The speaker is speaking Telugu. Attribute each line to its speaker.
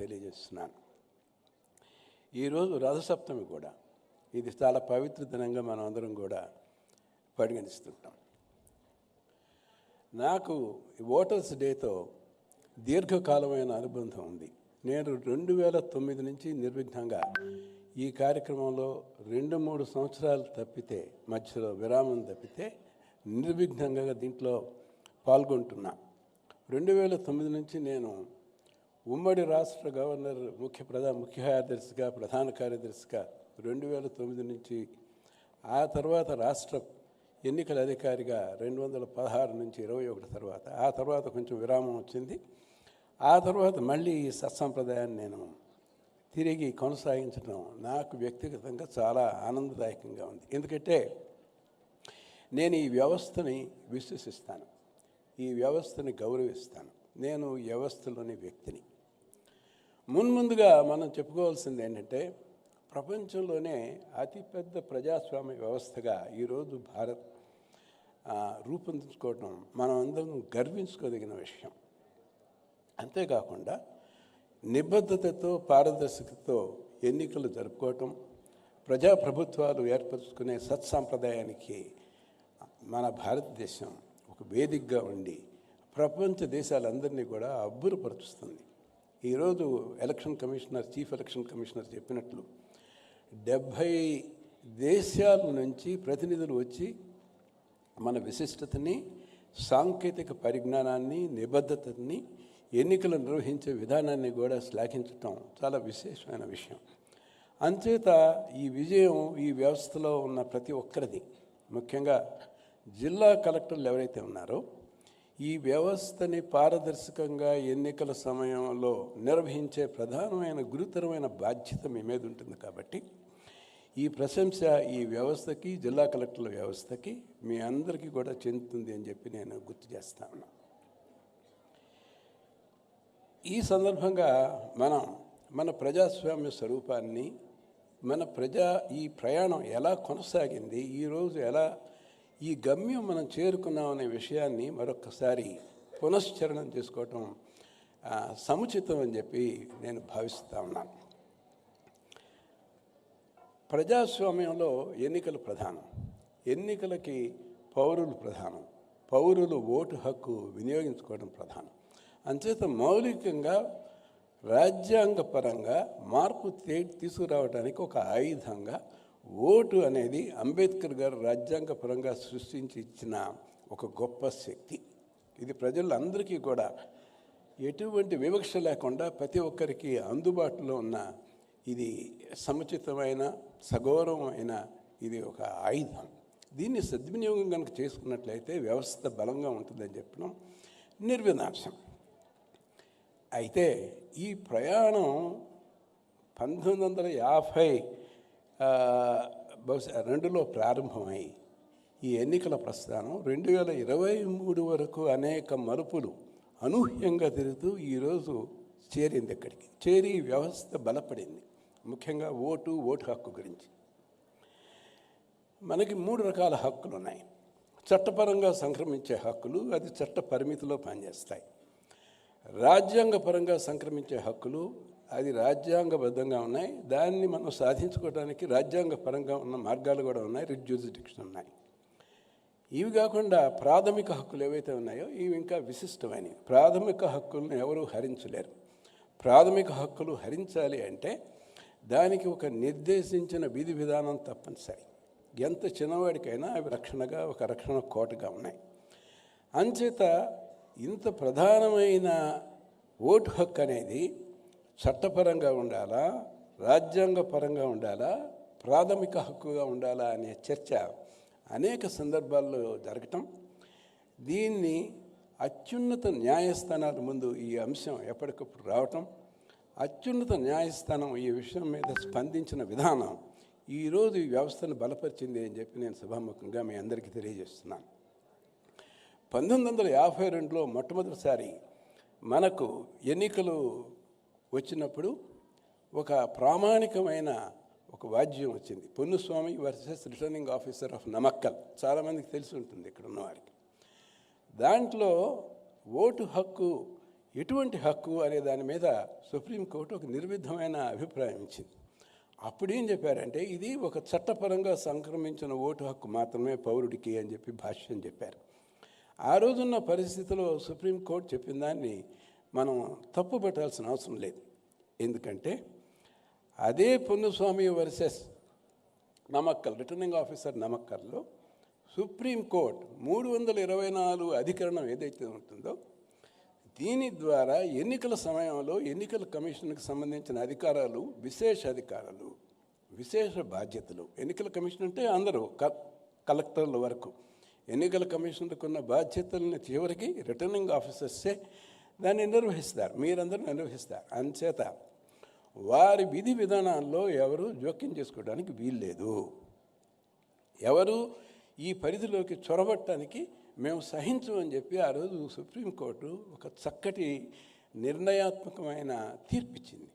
Speaker 1: తెలియజేస్తున్నాను. ఈరోజు రథసప్తమి కూడా, ఇది చాలా పవిత్ర దినంగా మనం అందరం కూడా పరిగణిస్తుంటాం. నాకు ఓటర్స్ డేతో దీర్ఘకాలమైన అనుబంధం ఉంది. నేను 2009 నుంచి నిర్విఘ్నంగా ఈ కార్యక్రమంలో 2-3 సంవత్సరాలు తప్పితే, మధ్యలో విరామం తప్పితే నిర్విఘ్నంగా దీంట్లో పాల్గొంటున్నా. 2009 నుంచి నేను ఉమ్మడి రాష్ట్ర గవర్నర్ ముఖ్య కార్యదర్శిగా, ప్రధాన కార్యదర్శిగా 2009 నుంచి, ఆ తర్వాత రాష్ట్ర ఎన్నికల అధికారిగా 2016 నుంచి 21 తర్వాత, ఆ తర్వాత కొంచెం విరామం వచ్చింది. ఆ తర్వాత మళ్ళీ ఈ సత్సంప్రదాయాన్ని నేను తిరిగి కొనసాగించడం నాకు వ్యక్తిగతంగా చాలా ఆనందదాయకంగా ఉంది. ఎందుకంటే నేను ఈ వ్యవస్థని విశ్వసిస్తాను, ఈ వ్యవస్థని గౌరవిస్తాను. నేను ఈ వ్యవస్థలోని వ్యక్తిని. ముందుగా మనం చెప్పుకోవాల్సింది ఏంటంటే, ప్రపంచంలోనే అతిపెద్ద ప్రజాస్వామ్య వ్యవస్థగా ఈరోజు భారత్ రూపొందించుకోవడం మనం అందరం గర్వించుకోదగిన విషయం. అంతేకాకుండా నిబద్ధతతో, పారదర్శకతతో ఎన్నికలు జరుపుకోవటం, ప్రజాప్రభుత్వాలు ఏర్పరచుకునే సత్సాంప్రదాయానికి మన భారతదేశం ఒక వేదికగా ఉండి ప్రపంచ దేశాలందరినీ కూడా అబ్బురపరుస్తుంది. ఈరోజు చీఫ్ ఎలక్షన్ కమిషనర్ చెప్పినట్లు 70 దేశాల నుంచి ప్రతినిధులు వచ్చి మన విశిష్టతని, సాంకేతిక పరిజ్ఞానాన్ని, నిబద్ధతని, ఎన్నికలు నిర్వహించే విధానాన్ని కూడా శ్లాఘించటం చాలా విశేషమైన విషయం. అంచేత ఈ విజయం ఈ వ్యవస్థలో ఉన్న ప్రతి ఒక్కరిది, ముఖ్యంగా జిల్లా కలెక్టర్లు ఎవరైతే ఉన్నారో, ఈ వ్యవస్థని పారదర్శకంగా ఎన్నికల సమయంలో నిర్వహించే ప్రధానమైన గురుతరమైన బాధ్యత మీ మీద ఉంటుంది. కాబట్టి ఈ ప్రశంస ఈ వ్యవస్థకి, జిల్లా కలెక్టర్ల వ్యవస్థకి, మీ అందరికీ కూడా చెందుతుంది అని చెప్పి నేను గుర్తు చేస్తా ఉన్నా. ఈ సందర్భంగా మన ప్రజాస్వామ్య స్వరూపాన్ని, ఈ ప్రయాణం ఎలా కొనసాగింది, ఈరోజు ఎలా ఈ గమ్యం మనం చేరుకున్నామనే విషయాన్ని మరొకసారి పునశ్చరణం చేసుకోవటం సముచితం అని చెప్పి నేను భావిస్తూ ఉన్నాను. ప్రజాస్వామ్యంలో ఎన్నికలు ప్రధానం. ఎన్నికలకి పౌరులు ప్రధానం. పౌరులు ఓటు హక్కు వినియోగించుకోవడం ప్రధానం. అంచేత మౌలికంగా రాజ్యాంగపరంగా మార్పు తీసుకురావడానికి ఒక ఆయుధంగా ఓటు అనేది అంబేద్కర్ గారు రాజ్యాంగపరంగా సృష్టించి ఇచ్చిన ఒక గొప్ప శక్తి. ఇది ప్రజలందరికీ కూడా ఎటువంటి వివక్ష లేకుండా ప్రతి ఒక్కరికి అందుబాటులో ఉన్న, ఇది సముచితమైన, సగౌరవమైన ఇది ఒక ఆయుధం. దీన్ని సద్వినియోగం కనుక చేసుకున్నట్లయితే వ్యవస్థ బలంగా ఉంటుందని చెప్పడం నిర్వినాశం. అయితే ఈ ప్రయాణం 1952లో ప్రారంభమై ఈ ఎన్నికల ప్రస్థానం 2023 వరకు అనేక మలుపులు అనూహ్యంగా తిరుగుతూ ఈరోజు చేరింది. ఇక్కడికి చేరి వ్యవస్థ బలపడింది. ముఖ్యంగా ఓటు హక్కు గురించి మనకి 3 రకాల హక్కులు ఉన్నాయి. చట్టపరంగా సంక్రమించే హక్కులు, అది చట్ట పరిమితిలో పనిచేస్తాయి. రాజ్యాంగపరంగా సంక్రమించే హక్కులు, అది రాజ్యాంగబద్ధంగా ఉన్నాయి. దాన్ని మనం సాధించుకోవడానికి రాజ్యాంగపరంగా ఉన్న మార్గాలు కూడా ఉన్నాయి, రిట్ ఉన్నాయి. ఇవి కాకుండా ప్రాథమిక హక్కులు ఏవైతే ఉన్నాయో ఇవి ఇంకా విశిష్టమైనవి. ప్రాథమిక హక్కులను ఎవరూ హరించలేరు. ప్రాథమిక హక్కులు హరించాలి అంటే దానికి ఒక నిర్దేశించిన విధి విధానం తప్పనిసరి. ఎంత చిన్నవాడికైనా అవి రక్షణగా, ఒక రక్షణ కోటగా ఉన్నాయి. అంచేత ఇంత ప్రధానమైన ఓటు హక్కు అనేది చట్టపరంగా ఉండాలా, రాజ్యాంగపరంగా ఉండాలా, ప్రాథమిక హక్కుగా ఉండాలా అనే చర్చ అనేక సందర్భాల్లో జరగటం, దీన్ని అత్యున్నత న్యాయస్థానాల ముందు ఈ అంశం ఎప్పటికప్పుడు రావటం, అత్యున్నత న్యాయస్థానం ఈ విషయం మీద స్పందించిన విధానం ఈరోజు ఈ వ్యవస్థను బలపరిచింది అని చెప్పి నేను సభాముఖంగా మీ అందరికీ తెలియజేస్తున్నాను. 1952లో మొట్టమొదటిసారి మనకు ఎన్నికలు వచ్చినప్పుడు ఒక ప్రామాణికమైన ఒక వాద్యం వచ్చింది. Ponnuswamy versus returning officer of Namakkal. చాలామందికి తెలిసి ఉంటుంది ఇక్కడ ఉన్నవారికి. దాంట్లో ఓటు హక్కు ఎటువంటి హక్కు అనే దాని మీద సుప్రీంకోర్టు ఒక నిర్విధమైన అభిప్రాయం ఇచ్చింది. అప్పుడేం చెప్పారంటే ఇది ఒక చట్టపరంగా సంక్రమించిన ఓటు హక్కు మాత్రమే పౌరుడికి అని చెప్పి భాష్యం చెప్పారు. ఆ రోజున్న పరిస్థితిలో సుప్రీంకోర్టు చెప్పిన దాన్ని మనం తప్పు పెట్టాల్సిన అవసరం లేదు. ఎందుకంటే అదే Ponnuswamy versus Namakkal, returning officer నమక్కల్లో సుప్రీంకోర్టు 324 అధికరణం ఏదైతే ఉంటుందో దీని ద్వారా ఎన్నికల సమయంలో ఎన్నికల కమిషన్కి సంబంధించిన అధికారాలు, విశేష అధికారాలు, విశేష బాధ్యతలు, ఎన్నికల కమిషన్ అంటే అందరూ కలెక్టర్ల వరకు ఎన్నికల కమిషన్కు ఉన్న బాధ్యతలను చివరికి రిటర్నింగ్ ఆఫీసర్సే దాన్ని నిర్వహిస్తారు, మీరందరూ నిర్వహిస్తారు. అంచేత వారి విధి విధానాల్లో ఎవరు జోక్యం చేసుకోవడానికి వీల్లేదు. ఎవరు ఈ పరిధిలోకి చొరబట్టడానికి మేము సహించమని చెప్పి ఆ రోజు సుప్రీంకోర్టు ఒక చక్కటి నిర్ణయాత్మకమైన తీర్పిచ్చింది.